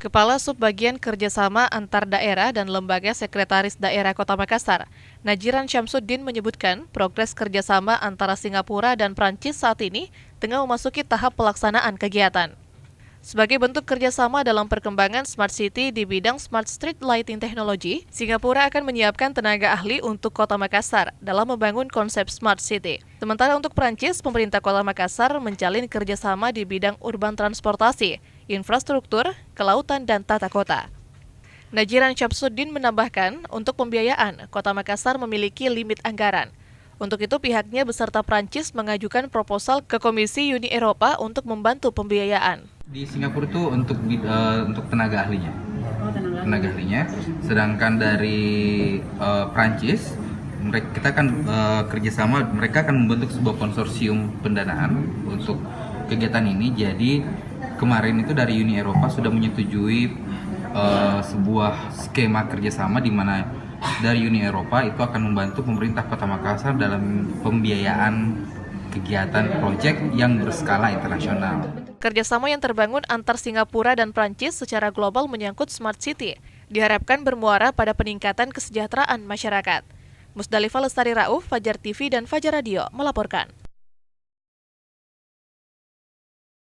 Kepala Subbagian Kerjasama Antar Daerah dan Lembaga Sekretaris Daerah Kota Makassar, Najiran Syamsuddin menyebutkan progres kerjasama antara Singapura dan Prancis saat ini tengah memasuki tahap pelaksanaan kegiatan. Sebagai bentuk kerjasama dalam perkembangan Smart City di bidang Smart Street Lighting Technology, Singapura akan menyiapkan tenaga ahli untuk Kota Makassar dalam membangun konsep Smart City. Sementara untuk Prancis, pemerintah Kota Makassar menjalin kerjasama di bidang urban transportasi, infrastruktur, kelautan, dan tata kota. Najiran Syamsuddin menambahkan, untuk pembiayaan, Kota Makassar memiliki limit anggaran. Untuk itu, pihaknya beserta Prancis mengajukan proposal ke Komisi Uni Eropa untuk membantu pembiayaan. Di Singapura itu untuk tenaga ahlinya. Sedangkan dari Prancis, kita akan kerjasama, mereka akan membentuk sebuah konsorsium pendanaan untuk kegiatan ini. Jadi kemarin itu dari Uni Eropa sudah menyetujui sebuah skema kerjasama di mana dari Uni Eropa itu akan membantu pemerintah Kota Makassar dalam pembiayaan kegiatan proyek yang berskala internasional. Kerjasama yang terbangun antar Singapura dan Prancis secara global menyangkut Smart City diharapkan bermuara pada peningkatan kesejahteraan masyarakat. Musdalifah Lestari Rauf, Fajar TV dan Fajar Radio melaporkan.